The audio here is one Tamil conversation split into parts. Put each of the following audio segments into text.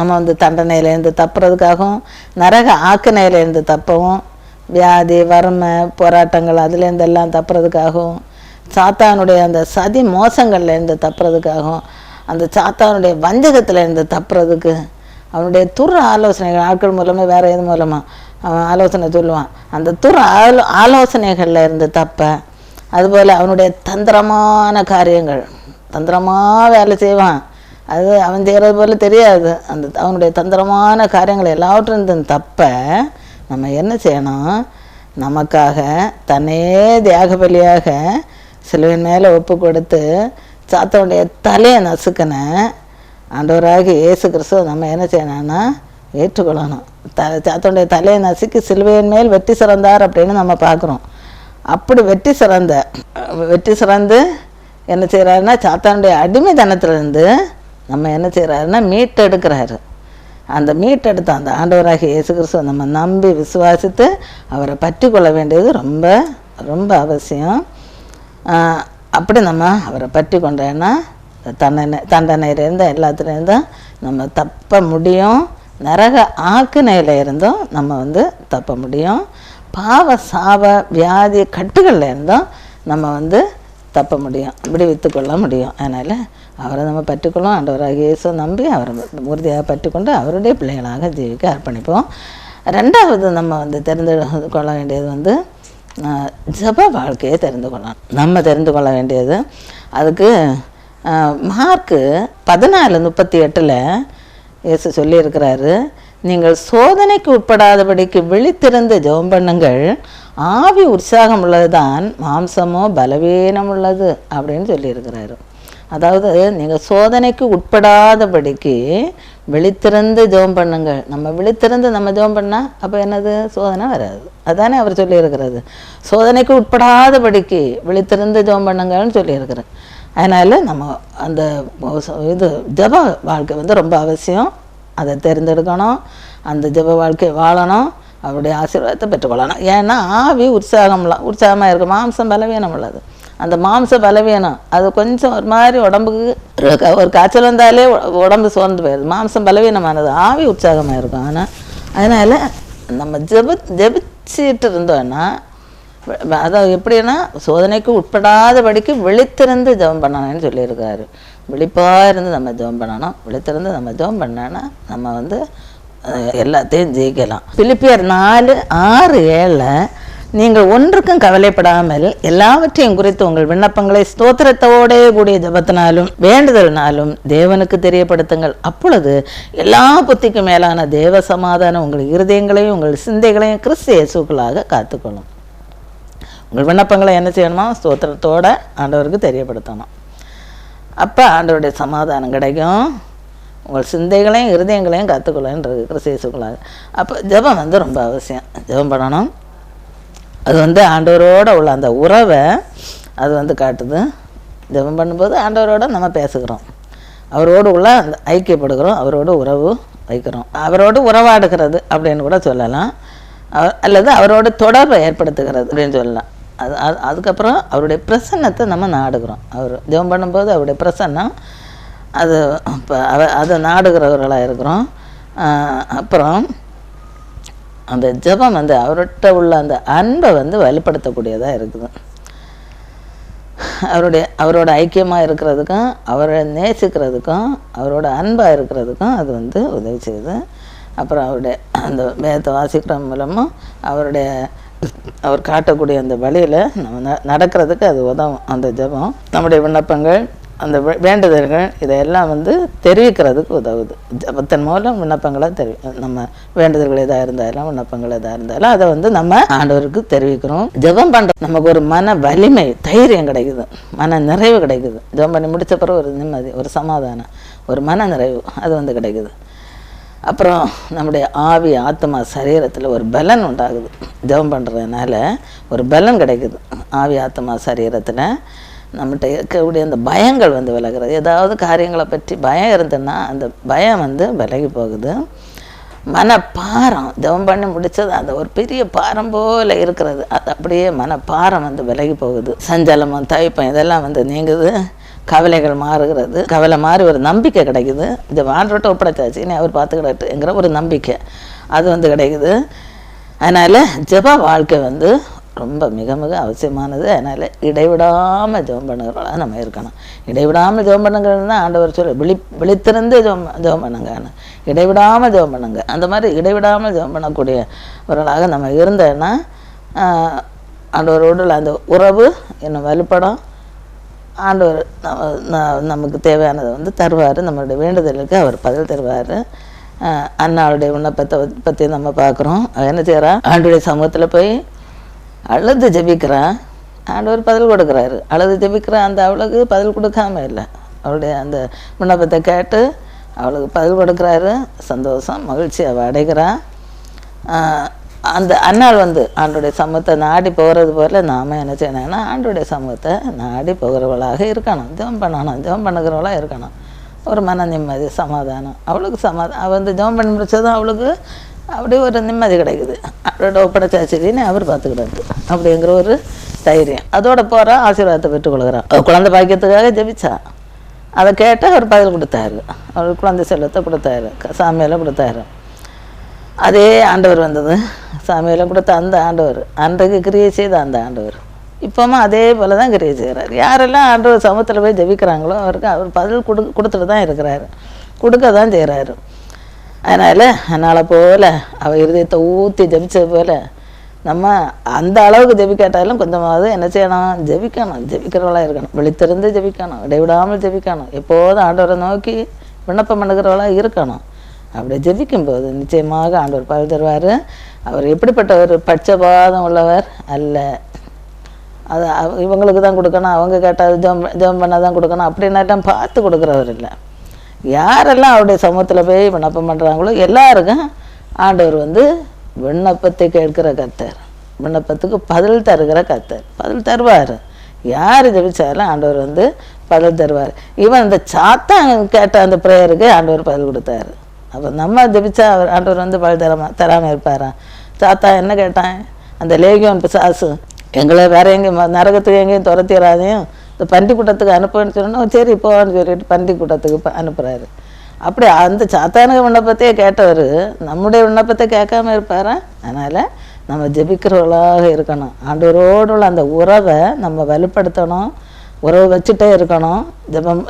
நம்ம வந்து தண்டனையிலேருந்து தப்புறதுக்காகவும், நரக ஆக்கினையிலேருந்து தப்பவும், வியாதி வறுமை போராட்டங்கள் அதுலேருந்து எல்லாம் தப்புறதுக்காகவும், சாத்தானுடைய அந்த சதி மோசங்கள்லேருந்து தப்புறதுக்காகவும், அந்த சாத்தானுடைய வஞ்சகத்திலேருந்து தப்புறதுக்கு, அவனுடைய துர் ஆலோசனைகள் ஆட்கள் மூலமாக வேறு எது மூலமாக அவன் ஆலோசனை சொல்லுவான், அந்த துர் ஆலோசனைகளில் இருந்து தப்ப, அதுபோல் அவனுடைய தந்திரமான காரியங்கள், தந்திரமாக வேலை செய்வான், அது அவன் செய்கிறது போல் தெரியாது, அந்த அவனுடைய தந்திரமான காரியங்கள் எல்லாவற்றிலிருந்தும் தப்ப நம்ம என்ன செய்யணும், நமக்காக தன்னே தியாக பலியாக சிலுவையின் மேலே ஒப்பு கொடுத்து சாத்தானுடைய தலையை நசுக்கின ஆண்டவராகிய இயேசு கிறிஸ்துவை நம்ம என்ன செய்யணும்னா ஏற்றுக்கொள்ளணும். சாத்தானுடைய தலையை நசுக்கி சிலுவையின் மேல் வெற்றி சிறந்தார் அப்படின்னு நம்ம பார்க்குறோம். அப்படி வெற்றி சிறந்து என்ன செய்கிறாருன்னா, சாத்தானுடைய அடிமைத்தனத்திலேருந்து நம்ம என்ன செய்கிறாருன்னா மீட்டெடுக்கிறாரு. அந்த மீட்டெடுத்த அந்த ஆண்டவராகிய இயேசு கிறிஸ்துவை நம்ம நம்பி விசுவாசித்து அவரை பற்றி கொள்ள வேண்டியது ரொம்ப ரொம்ப அவசியம். அப்படி நம்ம அவரை பற்றி கொண்டோன்னா தண்டனையிலேருந்து எல்லாத்துலேருந்தும் நம்ம தப்ப முடியும். நரக ஆக்கினையில் இருந்தும் நம்ம வந்து தப்ப முடியும். பாவ சாப வியாதி கட்டுகளில் இருந்தும் நம்ம வந்து தப்ப முடியும், விடுவித்து கொள்ள முடியும். அதனால் அவரை நம்ம பற்றிக்கொள்ளும். ஆண்டவராகிய இயேசுவை நம்பி அவரை உறுதியாக பற்றிக்கொண்டு அவருடைய பிள்ளைகளாக ஜீவிக்க அர்ப்பணிப்போம். ரெண்டாவது நம்ம வந்து தெரிந்து கொள்ள வேண்டியது வந்து ஜப வாழ்க்கையை தெரிந்து கொள்ளலாம். நம்ம தெரிந்து கொள்ள வேண்டியது அதுக்கு மார்க்கு 14:38 இயேசு சொல்லியிருக்கிறாரு, நீங்கள் சோதனைக்கு உட்படாதபடிக்கு விழித்திருந்து ஜெபம் பண்ணுங்கள், ஆவி உற்சாகம் உள்ளது தான், மாம்சமோ பலவீனம் உள்ளது அப்படின்னு சொல்லியிருக்கிறாரு. அதாவது நீங்கள் சோதனைக்கு உட்படாதபடிக்கு விழித்திருந்து ஜெபம் பண்ணுங்கள். நம்ம விழித்திருந்து நம்ம ஜெபம் பண்ணால் அப்போ என்னது, சோதனை வராது. அதானே அவர் சொல்லியிருக்கிறது, சோதனைக்கு உட்படாதபடிக்கு விழித்திருந்து ஜெபம் பண்ணுங்கள்னு சொல்லியிருக்கிறார். அதனால் நம்ம அந்த இது ஜப வாழ்க்கை வந்து ரொம்ப அவசியம். அதை தேர்ந்தெடுக்கணும், அந்த ஜப வாழ்க்கை வாழணும், அவருடைய ஆசீர்வாதத்தை பெற்றுக்கொள்ளணும். ஏன்னா ஆவி உற்சாகமாக இருக்கும், மாம்சம் பலவீனம் உள்ளது. அந்த மாம்ச பலவீனம் அது கொஞ்சம் ஒரு மாதிரி உடம்புக்கு ஒரு காய்ச்சல் வந்தாலே உடம்பு சோர்ந்து போயிடுது. மாம்சம் பலவீனமானது, ஆவி உற்சாகமாக இருக்கும். ஆனால் அதனால் நம்ம ஜெபிச்சிட்டு இருந்தோன்னா, அதாவது எப்படின்னா சோதனைக்கு உட்படாதபடிக்கு விழித்திருந்து ஜெபம் பண்ணணும்னு சொல்லியிருக்காரு. விழிப்பாக இருந்து நம்ம ஜெபம் பண்ணணும். விழித்திருந்து நம்ம ஜெபம் பண்ணோன்னா நம்ம வந்து எல்லாத்தையும் ஜெயிக்கலாம். பிலிப்பியர் 4:6-7 நீங்கள் ஒன்றுக்கும் கவலைப்படாமல் எல்லாவற்றையும் குறித்து உங்கள் விண்ணப்பங்களை ஸ்தோத்திரத்தோடே கூடிய ஜபத்தினாலும் வேண்டுதல்னாலும் தேவனுக்கு தெரியப்படுத்துங்கள். அப்பொழுது எல்லா புத்திக்கும் மேலான தேவ சமாதானம் உங்கள் இருதயங்களையும் உங்கள் சிந்தைகளையும் கிறிஸ்து இயேசுக்களாக காத்துக்கொள்ளும். உங்கள் விண்ணப்பங்களை என்ன செய்யணுமா, ஸ்தோத்திரத்தோடு ஆண்டவருக்கு தெரியப்படுத்தணும். அப்போ ஆண்டவருடைய சமாதானம் கிடைக்கும். உங்கள் சிந்தைகளையும் இருதயங்களையும் காத்துக்கொள்ளுன்றது கிறிஸ்து இயேசுக்களாக. அப்போ ஜெபம் வந்து ரொம்ப அவசியம். ஜெபம் பண்ணணும். அது வந்து ஆண்டவரோடு உள்ள அந்த உறவை அது வந்து காட்டுது. ஜெபம் பண்ணும்போது ஆண்டவரோடு நம்ம பேசுகிறோம், அவரோடு உள்ள அந்த ஐக்கியப்படுகிறோம், அவரோடு உறவு வைக்கிறோம், அவரோடு உறவாடுகிறது அப்படின்னு கூட சொல்லலாம். அல்லது அவரோட தொடர்பை ஏற்படுத்துகிறது அப்படின்னு சொல்லலாம். அதுக்கப்புறம் அவருடைய பிரசன்னத்தை நம்ம நாடுகிறோம். அவர் ஜெபம் பண்ணும்போது அவருடைய பிரசன்னம் அது இப்போ அதை நாடுகிறவர்களாக இருக்கிறோம். அப்புறம் அந்த ஜெபம் வந்து அவர்கிட்ட உள்ள அந்த அன்பை வந்து வெளிப்படுத்தக்கூடியதாக இருக்குது. அவரோட ஐக்கியமாக இருக்கிறதுக்கும் அவரை நேசிக்கிறதுக்கும் அவரோட அன்பாக இருக்கிறதுக்கும் அது வந்து உதவி செய்யுது. அப்புறம் அவருடைய அந்த வேதத்தை வாசிக்கிற மூலமும் அவர் காட்டக்கூடிய அந்த வழியில் நம்ம நடக்கிறதுக்கு அது உதவும். அந்த ஜெபம் நம்முடைய விண்ணப்பங்கள், அந்த வேண்டுதல்கள் இதையெல்லாம் வந்து தெரிவிக்கிறதுக்கு உதவுது. ஜெபத்தின் மூலம் விண்ணப்பங்களை நம்ம வேண்டுதல்கள் எதாக இருந்தாலும் விண்ணப்பங்கள் எதாக இருந்தாலும் அதை வந்து நம்ம ஆண்டவருக்கு தெரிவிக்கிறோம். ஜெபம் பண்ணுற நமக்கு ஒரு மன வலிமை, தைரியம் கிடைக்குது, மன நிறைவு கிடைக்குது. ஜெபம் பண்ணி முடித்த பிறகு ஒரு நிம்மதி, ஒரு சமாதானம், ஒரு மன நிறைவு அது வந்து கிடைக்குது. அப்புறம் நம்முடைய ஆவி ஆத்மா சரீரத்தில் ஒரு பலன் உண்டாகுது. ஜெபம் பண்ணுறதுனால ஒரு பலன் கிடைக்குது. ஆவி ஆத்மா சரீரத்தில் நம்மகிட்ட இருக்கக்கூடிய அந்த பயங்கள் வந்து விலகிறது. ஏதாவது காரியங்களை பற்றி பயம் இருந்ததுன்னா அந்த பயம் வந்து விலகி போகுது. மனப்பாரம், ஜெபம் பண்ணி முடித்தது அந்த ஒரு பெரிய பாரம் போல் இருக்கிறது, அது அப்படியே மனப்பாரம் வந்து விலகி போகுது. சஞ்சலமும் தவிப்பம் இதெல்லாம் வந்து நீங்குது. கவலைகள் மாறுகிறது, கவலை மாறி ஒரு நம்பிக்கை கிடைக்குது. இந்த ஆண்டவர்கிட்ட ஒப்படைச்சாச்சு, இனி அவர் பார்த்துக்கிடட்டுங்கிற ஒரு நம்பிக்கை அது வந்து கிடைக்குது. அதனால் ஜெப வாழ்க்கை வந்து ரொம்ப மிக மிக அவசியமானது. அதனால் இடைவிடாமல் ஜெபம் பண்ணுகிறவளாக நம்ம இருக்கணும். இடைவிடாமல் ஜெபம் பண்ணுங்கிறது தான் ஆண்டவர் சொல்லி விழித்திருந்து ஜெபம் பண்ணுங்கன்னு, இடைவிடாமல் ஜெபம் பண்ணுங்க. அந்த மாதிரி இடைவிடாமல் ஜெபம் பண்ணக்கூடியவர்களாக நம்ம இருந்தோன்னா ஆண்டவரோடு அந்த உறவு இன்னும் வலுப்படும். ஆண்டவர் நமக்கு தேவையானதை வந்து தருவார். நம்மளுடைய வேண்டுதலுக்கு அவர் பதில் தருவார். அண்ணாவுடைய விண்ணப்பத்தை பற்றி நம்ம பார்க்குறோம். என்ன செய்கிறான்? ஆண்டவருடைய சமூகத்தில் போய் அழுது ஜெபிக்கிறான், ஆண்டவர் பதில் கொடுக்குறாரு. அழுது ஜெபிக்கிறான், அந்த அவளுக்கு பதில் கொடுக்காம இல்லை, அவளுடைய அந்த விண்ணப்பத்தை கேட்டு அவளுக்கு பதில் கொடுக்குறாரு. சந்தோஷம், மகிழ்ச்சி அவள் அடைகிறான். அந்த அன்னாள் வந்து ஆண்டோடைய சமூகத்தை நாடி போகிறது போல் நாம் என்ன செய்யணும்னா ஆண்டோடைய சமூகத்தை நாடி போகிறவளாக இருக்கணும். ஜெபம் பண்ணணும், ஜெபம் பண்ணுகிறவளாக இருக்கணும். ஒரு மன நிம்மதி, சமாதானம். அவளுக்கு அவள் வந்து ஜெபம் பண்ணி முடிச்சதும் அவளுக்கு அப்படியே ஒரு நிம்மதி கிடைக்குது. அவரோட ஒப்படைச்சாச்சின்னு அவர் பார்த்துக்கிடாது அப்படிங்கிற ஒரு தைரியம். அதோட போகிறா, ஆசீர்வாதத்தை பெற்றுக்கொள்கிறான். குழந்தை பாக்கியத்துக்காக ஜெபிச்சா, அதை கேட்டு அவர் பதில் கொடுத்தாரு. அவர் குழந்தை செல்வத்தை கொடுத்தாரு, சாமியெல்லாம் கொடுத்தாரு. அதே ஆண்டவர் வந்தது, சாமியெல்லாம் கொடுத்த அந்த ஆண்டவர், அன்றைக்கு கிரியை செய்த அந்த ஆண்டவர் இப்போமா அதே போல் தான் கிரியை செய்கிறார். யாரெல்லாம் ஆண்டவர் சமூகத்தில் போய் ஜெபிக்கிறாங்களோ அவருக்கு அவர் பதில் கொடுத்துட்டு தான் இருக்கிறாரு, கொடுக்க தான் செய்கிறாரு. அதனால் போல் அவள் இருதயத்தை ஊற்றி ஜெபிச்சது போல் நம்ம அந்த அளவுக்கு ஜெபிக்காட்டாலும் கொஞ்சமாவது என்ன செய்யணும்? ஜெபிக்கணும், ஜெபிக்கிறவளாக இருக்கணும். விழித்திருந்து ஜெபிக்கணும், இடைவிடாமல் ஜெபிக்கணும். எப்போதும் ஆண்டவரை நோக்கி விண்ணப்பம் பண்ணுகிறவளாக இருக்கணும். அப்படி ஜெபிக்கும்போது நிச்சயமாக ஆண்டவர் பதில் தருவார். அவர் எப்படிப்பட்ட ஒரு பட்சபாதம் உள்ளவர் அல்ல. அது இவங்களுக்கு தான் கொடுக்கணும், அவங்க கேட்டால் ஜெபம் பண்ணால் தான் கொடுக்கணும் அப்படின்னாட்டம் பார்த்து கொடுக்குறவர் இல்லை. யாரெல்லாம் அவருடைய சமூகத்தில் போய் விண்ணப்பம் பண்ணுறாங்களோ எல்லாருக்கும் ஆண்டவர் வந்து விண்ணப்பத்தை கேட்கிற கர்த்தர், விண்ணப்பத்துக்கு பதில் தருகிற கர்த்தர், பதில் தருவார். யார் ஜெபிச்சாலும் ஆண்டவர் வந்து பதில் தருவார். இவன் இந்த சாத்தான் கேட்ட அந்த ப்ரேயருக்கு ஆண்டவர் பதில் கொடுத்தாரு. அப்போ நம்ம ஜெபிச்சா அவர் ஆண்டவர் வந்து பதில் தராமல் இருப்பாரா? சாத்தா என்ன கேட்டான்? அந்த லேகியோன் பிசாசு எங்களை வேற எங்கேயும் நரகத்துக்கு எங்கேயும் துரத்திடாதையும் இந்த பன்றி கூட்டத்துக்கு அனுப்புன்னு சொன்னோம். சரி போன்னு சொல்லிட்டு பன்றி கூட்டத்துக்கு அனுப்புகிறாரு. அப்படி அந்த சாத்தானுக்கு விண்ணப்பத்தையே கேட்டவர் நம்முடைய விண்ணப்பத்தை கேட்காம இருப்பாரா? அதனால் நம்ம ஜெபிக்கிறவர்களாக இருக்கணும். ஆண்டவரோடு உள்ள அந்த உறவை நம்ம வலுப்படுத்தணும், உறவு வச்சுட்டே இருக்கணும்.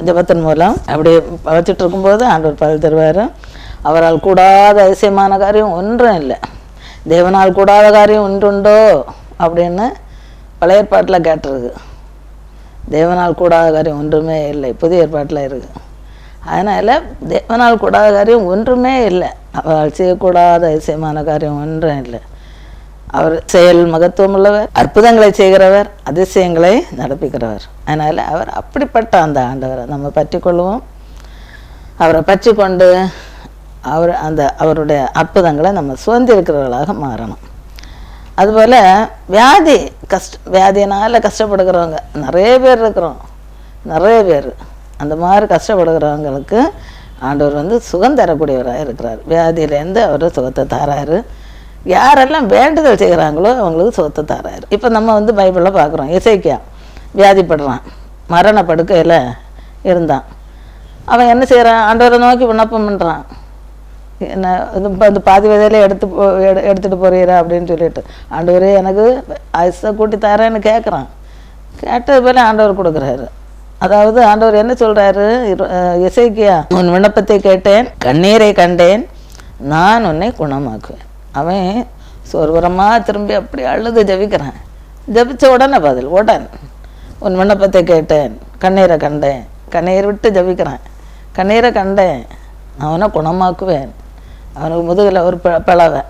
ஜெபத்தின் மூலம் அப்படி வச்சுட்டு இருக்கும்போது ஆண்டவர் பதில் தருவார். அவரால் கூடாத அதிசயமான காரியம் ஒன்றும் இல்லை, தேவனால் கூடாத காரியம் ஒன்றுண்டோ அப்படின்னு பழைய ஏற்பாட்டில் கேட்டிருக்கு. தேவனால் கூடாத காரியம் ஒன்றுமே இல்லை, புதிய ஏற்பாட்டில் இருக்குது. அதனால் தேவனால் கூடாத காரியம் ஒன்றுமே இல்லை, அவரால் செய்யக்கூடாத அதிசயமான காரியம் ஒன்றும் இல்லை. அவர் செயல் மகத்துவம் உள்ளவர், அற்புதங்களை செய்கிறவர், அதிசயங்களை நடப்பிக்கிறவர். அதனால் அவர் அப்படிப்பட்ட அந்த ஆண்டவரை நம்ம பற்றி கொள்வோம். அவரை பற்றி கொண்டு அவருடைய அற்புதங்களை நம்ம சுதந்திருக்கிறவர்களாக மாறணும். அதுபோல் வியாதியினால் கஷ்டப்படுகிறவங்க நிறைய பேர் இருக்கிறோம், நிறைய பேர். அந்த மாதிரி கஷ்டப்படுகிறவங்களுக்கு ஆண்டவர் வந்து சுகம் தரக்கூடியவராக இருக்கிறார். வியாதியிலேருந்து அவர் சுகத்தை தராரு. யாரெல்லாம் வேண்டுதல் செய்கிறாங்களோ அவங்களுக்கு சுகத்தை தராரு. இப்போ நம்ம வந்து பைபிளில் பார்க்குறோம், எசேக்கியா வியாதிப்படுறான், மரண படுக்கையில் இருந்தான். அவன் என்ன செய்கிறான்? ஆண்டவரை நோக்கி விண்ணப்பம் பண்ணுறான். என்ன இப்போ இந்த பாதி விதையில எடுத்துகிட்டு போகிறீரா அப்படின்னு சொல்லிட்டு, ஆண்டவரே எனக்கு ஐஸை கூட்டி தரேன்னு கேட்குறான். கேட்டது போல ஆண்டவர் கொடுக்குறாரு. அதாவது ஆண்டவர் என்ன சொல்கிறாரு? எசேக்கியா, உன் விண்ணப்பத்தை கேட்டேன், கண்ணீரை கண்டேன், நான் உன்னை குணமாக்குவேன். அவன் சொர்வரமாக திரும்பி அப்படி அழுது ஜபிக்கிறான். ஜபிச்ச உடனே பதில், உடன் உன் விண்ணப்பத்தை கேட்டேன், கண்ணீரை கண்டேன், கண்ணீர் விட்டு ஜபிக்கிறான். கண்ணீரை கண்டேன், அவனை குணமாக்குவேன். அவனுக்கு முதுகில் ஒரு பிளவை,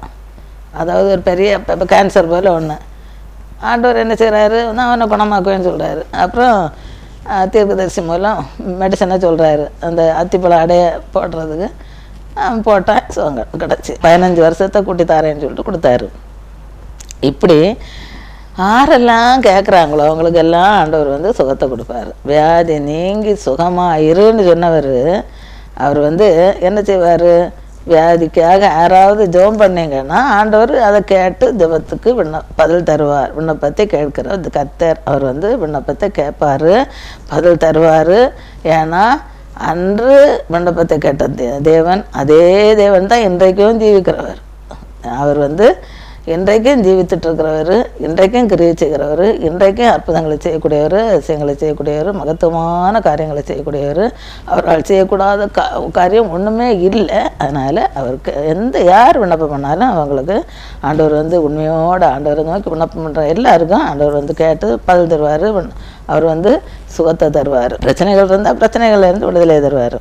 அதாவது ஒரு பெரிய கேன்சர் போல் ஒன்று. ஆண்டவர் என்ன செய்கிறாரு? அவனை குணமாக்குவேன்னு சொல்கிறாரு. அப்புறம் தீர்க்கதரிசி மூலம் மெடிசனை சொல்கிறாரு, அந்த அத்திப்பழம் அடைய போடுறதுக்கு. போட்டான், சுகம் கிடச்சி 15 வருஷத்தை கூட்டி தாரேன்னு சொல்லிட்டு கொடுத்தாரு. இப்படி யாரெல்லாம் கேட்குறாங்களோ அவங்களுக்கெல்லாம் ஆண்டவர் வந்து சுகத்தை கொடுப்பார். வியாதி நீங்கி சுகமாக இருன்னு சொன்னவர் அவர் வந்து என்ன செய்வார்? வியாதிக்காக யாராவது ஜெபம் பண்ணீங்கன்னா ஆண்டவர் அதை கேட்டு ஜெபத்துக்கு பதில் தருவார். விண்ணப்பத்தை கேட்கிற கர்த்தர் அவர் வந்து விண்ணப்பத்தை கேட்பார், பதில் தருவார். ஏன்னா அன்று விண்ணப்பத்தை கேட்ட தேவன் அதே தேவன் தான் இன்றைக்கும் ஜீவிக்கிறவர். அவர் வந்து இன்றைக்கும் ஜீவித்துட்ருக்கிறவர், இன்றைக்கும் கிரியை செய்கிறவர், இன்றைக்கும் அற்புதங்களை செய்யக்கூடியவர், அதிசயங்களை செய்யக்கூடியவர், மகத்துவமான காரியங்களை செய்யக்கூடியவர். அவரால் செய்யக்கூடாத காரியம் ஒன்றுமே இல்லை. அதனால் அவருக்கு யார் விண்ணப்பம் பண்ணாலும் அவங்களுக்கு ஆண்டவர் வந்து உண்மையோடு ஆண்டவரை நோக்கி விண்ணப்பம் பண்ணுற எல்லாருக்கும் ஆண்டவர் வந்து கேட்டு பதில் தருவார். அவர் வந்து சுகத்தை தருவார். பிரச்சனைகள் இருந்தால் பிரச்சனைகள்லேருந்து விடுதலை தருவார்.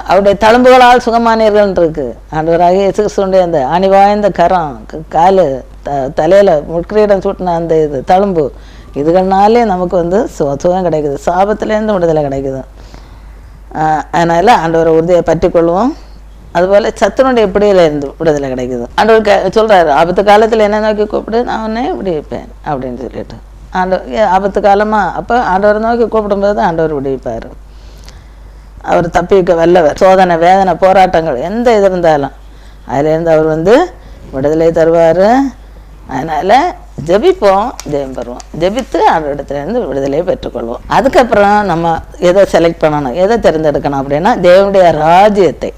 அவருடைய தழும்புகளால் சுகமானீர்கள் இருக்கு. ஆண்டவராகிய இயேசு கிறிஸ்துவினுடைய அந்த அணிவாய்ந்த கரம், காலு, தலையில் முட்கிரீடம் சூட்டின அந்த தழும்பு, இதுகள்னாலே நமக்கு வந்து சுகம் கிடைக்குது, சாபத்துலேருந்து விடுதலை கிடைக்குது. அதனால் ஆண்டவரை உறுதியை பற்றி கொள்வோம். அதுபோல் சத்துனுடைய பிடியிலேருந்து விடுதலை கிடைக்குது. ஆண்டவர் சொல்கிறாரு, ஆபத்து காலத்தில் என்ன நோக்கி கூப்பிடு, நான் உடனே விடுவிப்பேன் அப்படின்னு சொல்லிட்டு. ஆபத்து காலமாக அப்போ ஆண்டவரை நோக்கி கூப்பிடும்போது தான் ஆண்டவர் விடுவிப்பார். அவர் தப்பிக்க வல்லவர். சோதனை, வேதனை, போராட்டங்கள் எந்த இது இருந்தாலும் அதிலேருந்து அவர் வந்து விடுதலை தருவார். அதனால் ஜெபிப்போம், ஜெயம் பெறுவோம். ஜெபித்து ஆண்டவரிடத்துலேருந்து விடுதலையை பெற்றுக்கொள்வோம். அதுக்கப்புறம் நம்ம எதை செலக்ட் பண்ணணும், எதை தேர்ந்தெடுக்கணும் அப்படின்னா தேவனுடைய ராஜ்யத்தை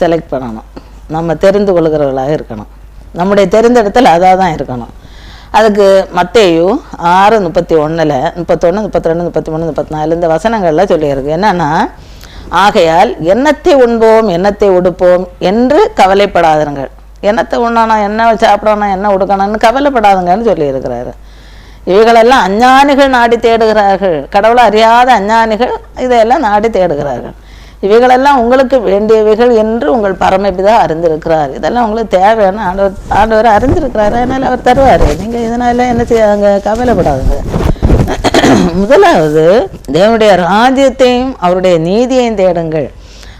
செலக்ட் பண்ணணும். நம்ம தெரிந்து கொள்கிறவர்களாக இருக்கணும். நம்முடைய தெரிந்தெடுத்தல் அதாக தான் இருக்கணும். அதுக்கு மத்தேயு 6:31, 31, 32, 33, 34 இந்த வசனங்கள்லாம் சொல்லியிருக்கு. என்னன்னா, ஆகையால் எண்ணத்தை உண்போம் எண்ணத்தை உடுப்போம் என்று கவலைப்படாதுங்கள். எண்ணத்தை உண்ணானா, என்ன சாப்பிடணும், என்ன உடுக்கணும்னு கவலைப்படாதுங்கன்னு சொல்லியிருக்கிறாரு. இவைகளெல்லாம் அஞ்ஞானிகள் நாடி தேடுகிறார்கள். கடவுளை அறியாத அஞ்ஞானிகள் இதையெல்லாம் நாடி தேடுகிறார்கள். இவைகளெல்லாம் உங்களுக்கு வேண்டியவைகள் என்று உங்கள் பரமபிதா அறிந்திருக்கிறார். இதெல்லாம் உங்களுக்கு தேவையான ஆண்டவர் அறிந்திருக்கிறாரு. அதனால் அவர் தருவார். நீங்கள் இதனால என்ன செய்யாங்க, கவலைப்படாதுங்க. முதலாவது தேவனுடைய ராஜ்யத்தையும் அவருடைய நீதியையும் தேடுங்கள்,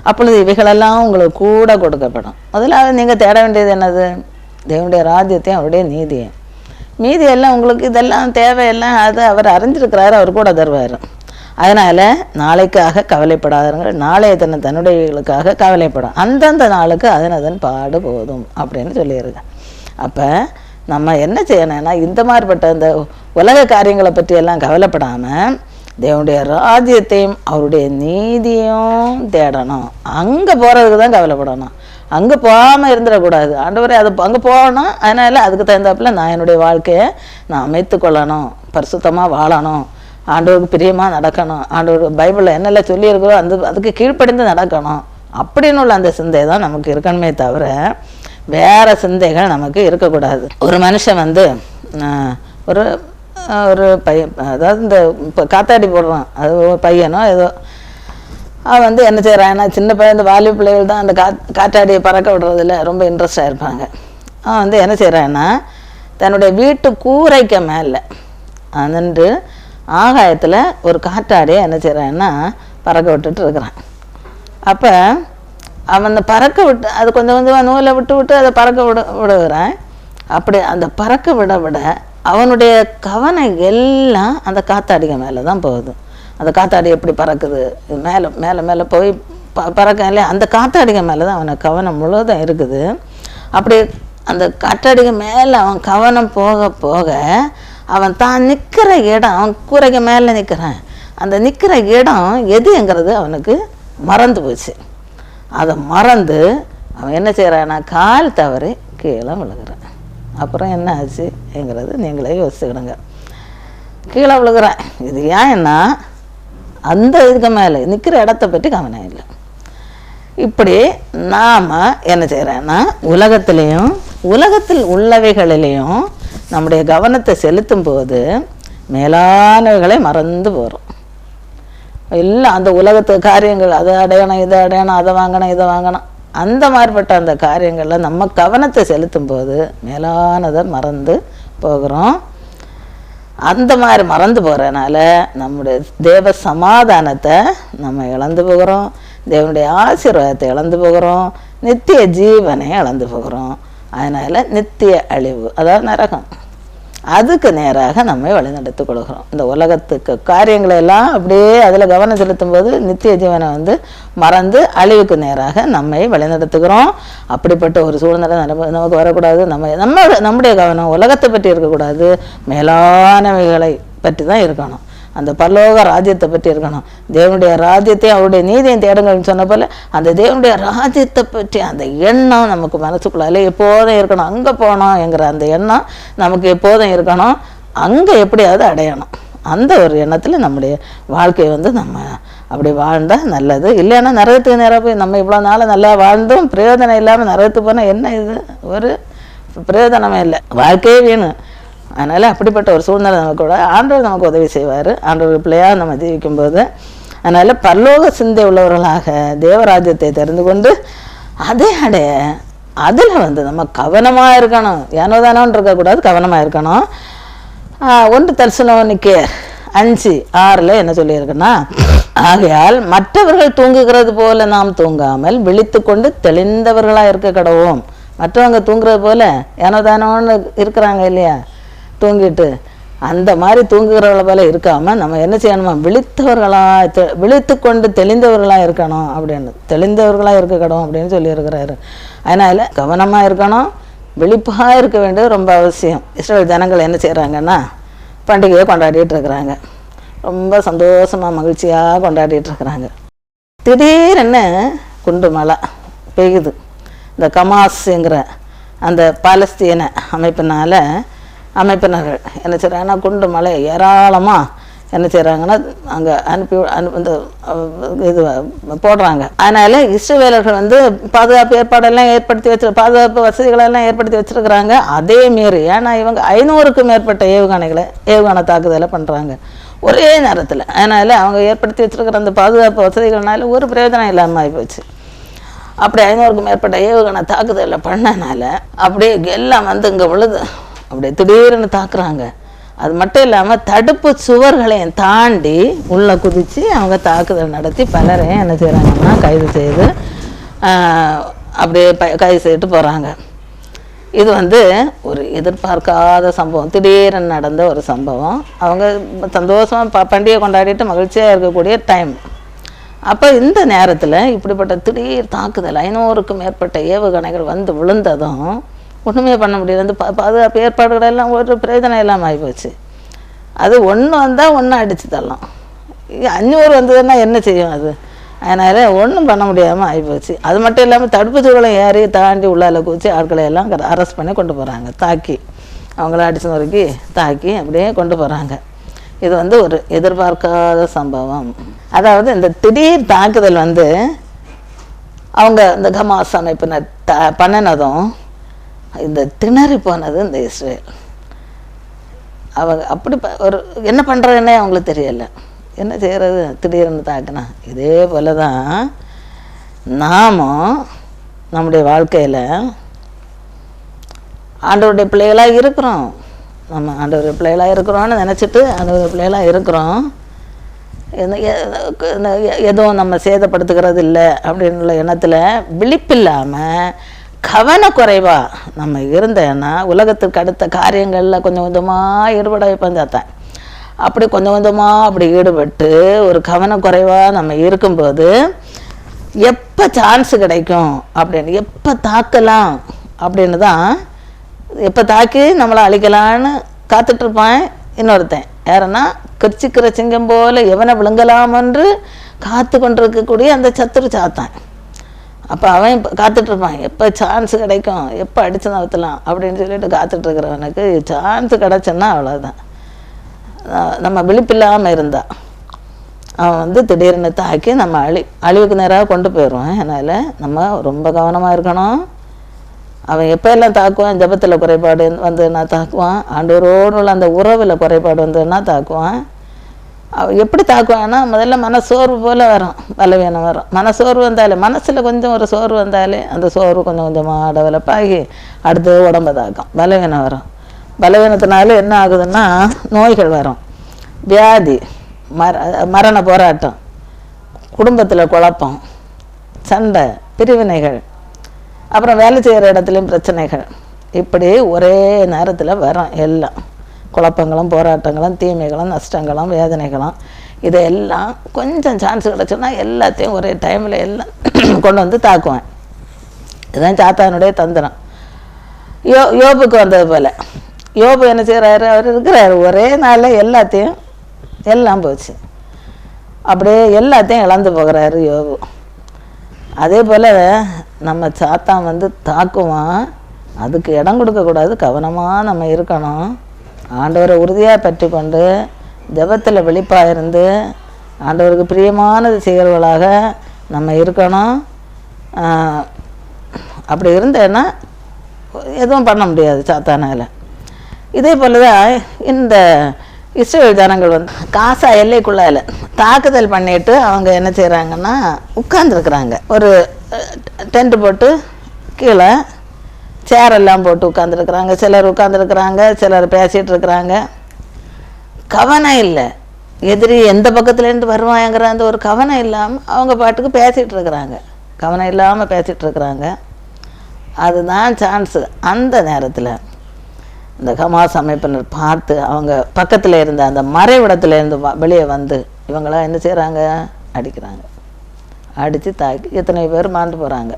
அப்பொழுது இவைகளெல்லாம் உங்களுக்கு கூட கொடுக்கப்படும். முதலாவது நீங்கள் தேட வேண்டியது என்னது, தேவனுடைய ராஜ்யத்தையும் அவருடைய நீதியையும். மீதியெல்லாம் உங்களுக்கு இதெல்லாம் தேவையெல்லாம் அது அவர் அறிஞ்சிருக்கிறாரு, அவர் கூட தருவார். அதனால் நாளைக்காக கவலைப்படாதவர்கள் நாளைய தன்னுடையவர்களுக்காக கவலைப்படும். அந்தந்த நாளுக்கு அதன் பாடு போதும் அப்படின்னு சொல்லியிருக்கேன். அப்போ நம்ம என்ன செய்யணும்னா, இந்த மாதிரிப்பட்ட இந்த உலக காரியங்களை பற்றியெல்லாம் கவலைப்படாமல் தேவனுடைய ராஜ்யத்தையும் அவருடைய நீதியும் தேடணும். அங்கே போகிறதுக்கு தான் கவலைப்படணும். அங்கே போகாமல் இருந்துடக்கூடாது. ஆண்டவரே அது அங்கே போகணும். அதனால் அதுக்கு தகுந்தாப்புல நான் என்னுடைய வாழ்க்கையை நான் அமைத்து கொள்ளணும், பரிசுத்தமாக வாழணும், ஆண்டவருக்கு பிரியமாக நடக்கணும், ஆண்டவர் பைபிளில் என்னெல்லாம் சொல்லியிருக்கிறோ அதுக்கு கீழ்ப்படிந்து நடக்கணும் அப்படின்னு உள்ள அந்த சிந்தை தான் நமக்கு இருக்கணுமே தவிர வேறு சிந்தைகள் நமக்கு இருக்கக்கூடாது. ஒரு மனுஷன் வந்து ஒரு ஒரு பையன், அதாவது இந்த இப்போ காத்தாடி போடுறான், அது ஒரு பையனோ ஏதோ, அவன் வந்து என்ன செய்கிறான், ஏன்னா சின்ன பையன், இந்த வாலி பிள்ளைகள் தான் அந்த காற்றாடியை பறக்க விடுறதில்ல ரொம்ப இன்ட்ரெஸ்டாக இருப்பாங்க. அவன் வந்து என்ன செய்கிறான்னா, தன்னுடைய வீட்டு கூரைக்கு மேலே நின்று ஆகாயத்தில் ஒரு காற்றாடியை என்ன செய்கிறான்னா பறக்க விட்டுட்டு இருக்கிறான். அப்போ அவன் அந்த பறக்க விட்டு அது கொஞ்சம் கொஞ்சம் நூலை விட்டு அதை பறக்க விடுகிறான். அப்படி அந்த பறக்க விட அவனுடைய கவனம் எல்லாம் அந்த காத்தாடிக மேலே தான் போகுது. அந்த காத்தாடி எப்படி பறக்குது, மேலே மேலே மேலே போய் பறக்க இல்லையா, அந்த காத்தாடிக மேலே தான் அவனை கவனம் முழுவதும் இருக்குது. அப்படி அந்த காற்றாடிக மேலே அவன் கவனம் போக போக அவன் தான் நிற்கிற இடம், அவன் கூரைக்கு மேலே நிற்கிறான், அந்த நிற்கிற இடம் எதுங்கிறது அவனுக்கு மறந்து போச்சு. அதை மறந்து அவன் என்ன செய்கிறான்னா கால் தவறி கீழே விழுகிறான். அப்புறம் என்ன ஆச்சுங்கிறது நீங்களே யோசிச்சுக்கிடுங்க. கீழே விழுகிறான். இது ஏன்னா அந்த இதுக்கு மேலே நிற்கிற இடத்த பற்றி கவனம் இல்லை. இப்படி நாம் என்ன செய்கிறோன்னா உலகத்துலேயும் உலகத்தில் உள்ளவைகளிலையும் நம்முடைய கவனத்தை செலுத்தும் போது மேலானவைகளை மறந்து போகிறோம். இல்லை அந்த உலகத்து காரியங்கள், அதை அடையணும் இதை அடையணும், அதை வாங்கணும் இதை வாங்கணும், அந்த மாதிரிப்பட்ட அந்த காரியங்களில் நம்ம கவனத்தை செலுத்தும் போது மேலானதை மறந்து போகிறோம். அந்த மாதிரி மறந்து போகிறதுனால நம்முடைய தேவ சமாதானத்தை நம்ம இழந்து போகிறோம், தேவனுடைய ஆசீர்வாதத்தை இழந்து போகிறோம், நித்திய ஜீவனை இழந்து போகிறோம். அதனால் நித்திய அழிவு, அதாவது நரகம். அதுக்கு நேராக நம்மை வழிநடத்திக் கொள்கிறோம். இந்த உலகத்துக்கு காரியங்களை எல்லாம் அப்படியே அதில் கவனம் செலுத்தும் போது நித்திய ஜீவனை மறந்து அழிவுக்கு நேராக நம்மை வழிநடத்துகிறோம். அப்படிப்பட்ட ஒரு சூழ்நிலை நமக்கு வரக்கூடாது. நம்முடைய கவனம் உலகத்தை பற்றி இருக்கக்கூடாது, மேலானவைகளை பற்றி தான் இருக்கணும். அந்த பரலோக ராஜ்யத்தை பற்றி இருக்கணும். தேவனுடைய ராஜ்யத்தை அவருடைய நீதியை தேடுங்கள்னு சொன்ன போல அந்த தேவனுடைய ராஜ்யத்தை பற்றி அந்த எண்ணம் நமக்கு மனசுக்குள்ளாலே எப்போதும் இருக்கணும். அங்கே போனோம்ங்கிற அந்த எண்ணம் நமக்கு எப்போதும் இருக்கணும். அங்கே எப்படியாவது அடையணும். அந்த ஒரு எண்ணத்தில் நம்முடைய வாழ்க்கையை நம்ம அப்படி வாழ்ந்தால் நல்லது. இல்லைன்னா நரகத்துக்கு நேராக போய் நம்ம இவ்வளோ நாள் நல்லா வாழ்ந்தும் பிரயோஜனம் இல்லாமல் நரகத்துக்கு போனால் என்ன இது? ஒரு பிரயோஜனமே இல்லை, வாழ்க்கையே வேணும். அதனால் அப்படிப்பட்ட ஒரு சூழ்நிலை நமக்கு கூட ஆண்டவர் நமக்கு உதவி செய்வார், ஆண்டவர் பிள்ளையாக நம்ம ஜீவிக்கும்போது. அதனால் பரலோக சிந்தை உள்ளவர்களாக தேவராஜ்யத்தை தெரிந்து கொண்டு அதே அடைய அதில் நம்ம கவனமாக இருக்கணும். ஏனோ தானோன்னு இருக்கக்கூடாது, கவனமாக இருக்கணும். 1 தெசலோனிக்கேயர் 5:6 என்ன சொல்லியிருக்குன்னா, ஆகையால் மற்றவர்கள் தூங்குகிறது போல நாம் தூங்காமல் விழித்து கொண்டு தெளிந்தவர்களாக இருக்க கடவோம். மற்றவங்க தூங்குறது போல ஏனோ தானோன்னு இருக்கிறாங்க இல்லையா, தூங்கிட்டு அந்த மாதிரி தூங்குகிறவளை போல இருக்காமல் நம்ம என்ன செய்யணுமா, விழித்து கொண்டு தெளிந்தவர்களாக இருக்கணும் அப்படின்னு, தெளிந்தவர்களாக இருக்க கடவும் அப்படின்னு சொல்லியிருக்கிறாரு. அதனால் கவனமாக இருக்கணும், விழிப்பாக இருக்க வேண்டியது ரொம்ப அவசியம். இஸ்ரேல் ஜனங்கள் என்ன செய்கிறாங்கன்னா பண்டிகையை கொண்டாடிட்டு இருக்கிறாங்க, ரொம்ப சந்தோஷமாக மகிழ்ச்சியாக கொண்டாடிட்டு இருக்கிறாங்க. திடீர்னு குண்டு மழை பெய்யுது. இந்த ஹமாஸ்ங்கிற அந்த பாலஸ்தீன அமைப்பினர்கள் என்ன செய்கிறாங்கன்னா குண்டு மழை ஏராளமாக என்ன செய்கிறாங்கன்னா அங்கே இந்த இது போடுறாங்க. அதனால் இஸ்ரவேலர்கள் பாதுகாப்பு ஏற்பாடெல்லாம் பாதுகாப்பு வசதிகளெல்லாம் ஏற்படுத்தி வச்சுருக்கிறாங்க. அதே மாரி ஏன்னா இவங்க 500க்கும் மேற்பட்ட ஏவுகணை தாக்குதலை பண்ணுறாங்க ஒரே நேரத்தில். அதனால் அவங்க ஏற்படுத்தி வச்சுருக்கிற அந்த பாதுகாப்பு வசதிகள்னால ஒரு பிரயோஜனம் இல்லாமல் ஆகிப்போச்சு. அப்படி 500க்கும் மேற்பட்ட ஏவுகணை தாக்குதலை பண்ணனால அப்படியே எல்லாம் இங்கே விழுது, அப்படியே திடீர்னு தாக்குறாங்க. அது மட்டும் இல்லாமல் தடுப்பு சுவர்களையும் தாண்டி உள்ளே குதித்து அவங்க தாக்குதல் நடத்தி பலரையும் என்ன செய்கிறாங்கன்னா கைது செய்து அப்படியே கைது செய்துட்டு போகிறாங்க. இது ஒரு எதிர்பார்க்காத சம்பவம், திடீர்னு நடந்த ஒரு சம்பவம். அவங்க சந்தோஷமாக பண்டிகை கொண்டாடிட்டு மகிழ்ச்சியாக இருக்கக்கூடிய டைம். அப்போ இந்த நேரத்தில் இப்படிப்பட்ட திடீர் தாக்குதல் 500க்கும் மேற்பட்ட ஏவுகணைகள் விழுந்ததும் ஒன்றுமே பண்ண முடியாது. பாதுகாப்பு ஏற்பாடுகள் எல்லாம் ஒரு பிரயோஜனம் இல்லாமல் ஆகிப்போச்சு. அது ஒன்று வந்தால் ஒன்று அடித்து தரலாம், 500 வந்ததுன்னா என்ன செய்யும் அது? அதனால் ஒன்றும் பண்ண முடியாமல் ஆகிப்போச்சு. அது மட்டும் இல்லாமல் தடுப்பு சூழலை ஏறி தாண்டி உள்ளால குதிச்சு ஆட்களை எல்லாம் அரெஸ்ட் பண்ணி கொண்டு போகிறாங்க, தாக்கி அவங்கள அடித்து நொறுக்கி தாக்கி அப்படியே கொண்டு போகிறாங்க. இது ஒரு எதிர்பார்க்காத சம்பவம். அதாவது இந்த திடீர் தாக்குதல் அவங்க இந்த ஹமாஸ் அமைப்பினர் பண்ணினதும் இந்த திணறி போனது இந்த இஸ்ரேல். அவங்க அப்படி ஒரு என்ன பண்ணுறதுன்னே அவங்களுக்கு தெரியலை, என்ன செய்கிறது, திடீர்னு தாக்குனா. இதே போல தான் நாமும் நம்முடைய வாழ்க்கையில் ஆண்டவருடைய பிள்ளைகளாக இருக்கிறோம். நம்ம ஆண்டவருடைய பிள்ளைகளாக இருக்கிறோன்னு நினச்சிட்டு ஆண்டவருடைய பிள்ளைகளாக இருக்கிறோம். எதுவும் நம்ம சேதப்படுத்துகிறது இல்லை அப்படின்னுள்ள எண்ணத்தில் விழிப்பில்லாமல் கவனக்குறைவாக நம்ம இருந்தேன்னா உலகத்துக்கு அடுத்த காரியங்களில் கொஞ்சம் கொஞ்சமாக ஈடுபட வைப்பேன் தாத்தேன். அப்படி கொஞ்சம் கொஞ்சமாக அப்படி ஈடுபட்டு ஒரு கவனக்குறைவாக நம்ம இருக்கும்போது எப்போ சான்ஸ் கிடைக்கும் அப்படின்னு, எப்போ தாக்கலாம் அப்படின்னு தான், எப்போ தாக்கி நம்மளை அழிக்கலான்னு காத்துட்ருப்பான் இன்னொருத்தன். யாருன்னா கர்ச்சிக்கிற சிங்கம் போல் எவனை விழுங்கலாம் என்று காத்து கொண்டிருக்கக்கூடிய அந்த சத்துரு சாத்தான். அப்போ அவன் காத்துட்ருப்பான், எப்போ சான்ஸ் கிடைக்கும், எப்போ அடித்து நவுத்தலாம் அப்படின்னு சொல்லிட்டு காத்துட்ருக்கிறவனுக்கு சான்ஸ் கிடச்சுன்னா அவ்வளோதான். நம்ம விழிப்பில்லாமல் இருந்தால் அவன் திடீர்னு தாக்கி நம்ம அழிவுக்கு நேராக கொண்டு போயிடுவான். அதனால் நம்ம ரொம்ப கவனமாக இருக்கணும். அவன் எப்போ எல்லாம் தாக்குவான், ஜபத்தில் குறைபாடு வந்ததுன்னா தாக்குவான், ஆண்டவரோடு உள்ள அந்த உறவில் குறைபாடு வந்ததுன்னா தாக்குவான். அவன் எப்படி தாக்குவான்னா முதல்ல மனசோர்வு போல் வரும், பலவீனம் வரும். மனசோர்வு வந்தாலே, மனசில் கொஞ்சம் ஒரு சோர்வு வந்தாலே அந்த சோர்வு கொஞ்சம் கொஞ்சமாக டெவலப் ஆகி அடுத்து உடம்பை தாக்கும், பலவீனம் வரும். பலவீனத்தினால என்ன ஆகுதுன்னா நோய்கள் வரும், வியாதி, மரண போராட்டம், குடும்பத்தில் குழப்பம், சண்டை, பிரிவினைகள், அப்புறம் வேலை செய்கிற இடத்துலையும் பிரச்சனைகள், இப்படி ஒரே நேரத்தில் வரும் எல்லாம். குழப்பங்களும் போராட்டங்களும் தீமைகளும் நஷ்டங்களும் வேதனைகளும் இதையெல்லாம் கொஞ்சம் சான்ஸ் கிடச்சோன்னா எல்லாத்தையும் ஒரே டைமில் எல்லாம் கொண்டு வந்து தாக்குவேன். இதுதான் சாத்தானுடைய தந்திரம். யோபுக்கு வந்தது போல் யோபு என்ன செய்கிறாரு, அவர் இருக்கிறாரு ஒரே நாளில் எல்லாத்தையும் எல்லாம் போச்சு, அப்படியே எல்லாத்தையும் இழந்து போகிறாரு யோபு. அதே போல் நம்ம சாத்தான் வந்து தாக்குவான், அதுக்கு இடம் கொடுக்கக்கூடாது, கவனமாக நம்ம இருக்கணும். ஆண்டவரை உறுதியாக பற்றி கொண்டு ஜெபத்தில் விழிப்பாக இருந்து ஆண்டவருக்கு பிரியமானது செய்கிறவர்களாக நம்ம இருக்கணும். அப்படி இருந்தேன்னா எதுவும் பண்ண முடியாது சாத்தானால். இதே போல் தான் இந்த இஸ்ரேல் ஜனங்கள் வந்து காசா எல்லைக்குள்ளால் தாக்குதல் பண்ணிட்டு அவங்க என்ன செய்கிறாங்கன்னா உட்கார்ந்துருக்குறாங்க. ஒரு டென்ட்டு போட்டு கீழே சேரெல்லாம் போட்டு உட்காந்துருக்குறாங்க. சிலர் உட்காந்துருக்குறாங்க, சிலர் பேசிகிட்டு இருக்கிறாங்க. கவனம் இல்லை, எதிரி எந்த பக்கத்துலேருந்து வருவாங்கிற அந்த ஒரு கவனம் இல்லாமல் அவங்க பாட்டுக்கு பேசிகிட்டு இருக்கிறாங்க, கவனம் இல்லாமல் பேசிகிட்டு இருக்கிறாங்க. அதுதான் சான்ஸு. அந்த நேரத்தில் இந்த ஹமாஸ் அமைப்பினர் பார்த்து அவங்க பக்கத்தில் இருந்த அந்த மறைவிடத்துலேருந்து வெளியே வந்து இவங்களாம் என்ன செய்கிறாங்க, அடிக்கிறாங்க. அடித்து தாக்கி எத்தனை பேர் மாண்டு போகிறாங்க.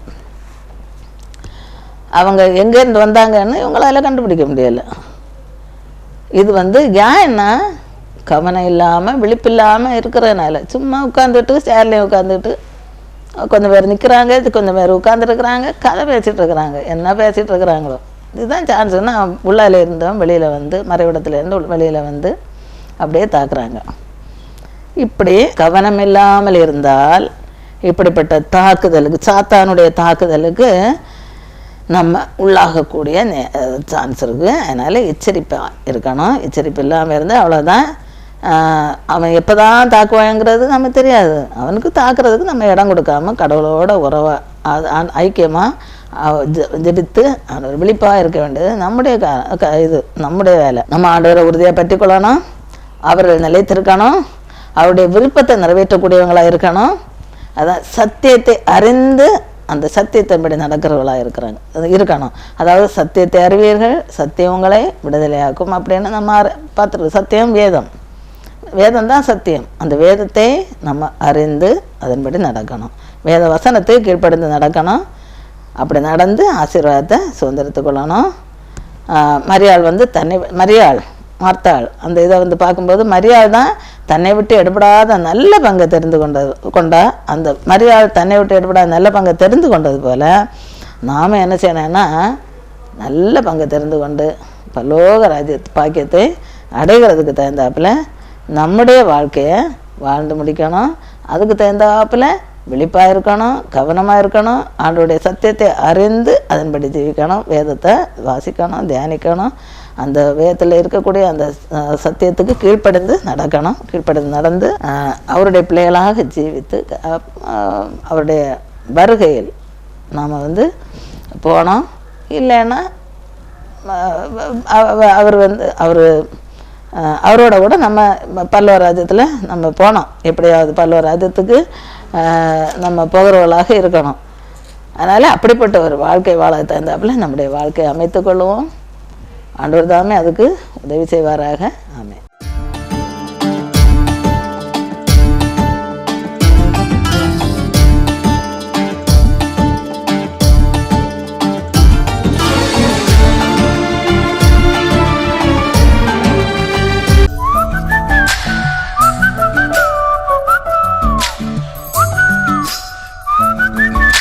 அவங்க எங்கேருந்து வந்தாங்கன்னு இவங்களால கண்டுபிடிக்க முடியலை. இது வந்து ஏன்னா கவனம் இல்லாமல் விழிப்பில்லாமல் இருக்கிறதுனால. சும்மா உட்காந்துட்டு சேர்லேயும் உட்காந்துட்டு கொஞ்சம் பேர் நிற்கிறாங்க, கொஞ்சம் பேர் உட்காந்துருக்குறாங்க, கதை பேசிகிட்டு இருக்கிறாங்க, என்ன பேசிகிட்டு இருக்கிறாங்களோ. இதுதான் சான்ஸுன்னா உள்ளால இருந்தோம் வெளியில் வந்து மறைவிடத்துலேருந்து வெளியில் வந்து அப்படியே தாக்குறாங்க. இப்படி கவனம் இல்லாமல் இருந்தால் இப்படிப்பட்ட தாக்குதலுக்கு, சாத்தானுடைய தாக்குதலுக்கு நம்ம உள்ளாகக்கூடிய சான்ஸ் இருக்குது. அதனால் எச்சரிப்பாக இருக்கணும். எச்சரிப்பு இல்லாமல் இருந்தால் அவ்வளோதான். அவன் எப்போ தான் தாக்குவாங்கிறது நம்ம தெரியாது. அவனுக்கு தாக்குறதுக்கு நம்ம இடம் கொடுக்காம கடவுளோட உறவாக ஐக்கியமாக ஜெபித்து விழிப்பாக இருக்க வேண்டியது நம்முடைய நம்முடைய வேலை. நம்ம ஆண்டவரை உறுதியாக பற்றி கொள்ளணும், அவர்கள் நிலைத்திருக்கணும், அவருடைய விருப்பத்தை நிறைவேற்றக்கூடியவங்களாக இருக்கணும். அதான் சத்தியத்தை அறிந்து அந்த சத்தியத்தின்படி நடக்கிறவர்களாக இருக்கணும். அதாவது சத்தியத்தை அறிவீர்கள், சத்தியம் உங்களை விடுதலையாக்கும் அப்படின்னு நம்ம பார்த்துருக்கோம். சத்தியம் வேதம், வேதம் தான் சத்தியம். அந்த வேதத்தை நம்ம அறிந்து அதன்படி நடக்கணும். வேத வசனத்தை கீழ்ப்படிந்து நடக்கணும். அப்படி நடந்து ஆசீர்வாதத்தை சுதந்திரத்து கொள்ளணும். மரியாள் வந்து மார்த்தாள் அந்த இதை வந்து பார்க்கும்போது மரியாள் தான் தன்னை விட்டு எடுபடாத நல்ல பங்கை தெரிந்து கொண்டா அந்த மரியாள் தன்னை விட்டு எடுபடாத நல்ல பங்கை தெரிந்து கொண்டது போல் நாம் என்ன செய்யணும்னா நல்ல பங்கை தெரிந்து கொண்டு பரலோக ராஜ்ய பாக்கியத்தை அடைகிறதுக்கு தகுந்தாப்பில் நம்முடைய வாழ்க்கையை வாழ்ந்து முடிக்கணும். அதுக்கு தகுந்தாப்பில் விழிப்பாக இருக்கணும், கவனமாக இருக்கணும், ஆண்டவருடைய சத்தியத்தை அறிந்து அதன்படி ஜீவிக்கணும், வேதத்தை வாசிக்கணும், தியானிக்கணும், அந்த வேதத்தில் இருக்கக்கூடிய அந்த சத்தியத்துக்கு கீழ்ப்படிந்து நடக்கணும். கீழ்ப்படிந்து நடந்து அவருடைய பிள்ளைகளாக ஜீவித்து அவருடைய வருகையில் நாம் வந்து போனோம். இல்லைன்னா அவரோட கூட நம்ம பல்லவ ராஜ்யத்தில் நம்ம போனோம். எப்படியாவது பல்லவ ராஜ்யத்துக்கு நம்ம போகிறவர்களாக இருக்கணும். அதனால் அப்படிப்பட்ட ஒரு வாழ்க்கை வாழ தகுந்தாப்பில் நம்முடைய வாழ்க்கையை அமைத்து கொள்வோம். ஆண்டவர் தாமே அதுக்கு உதவி செய்வாராக. ஆமென்.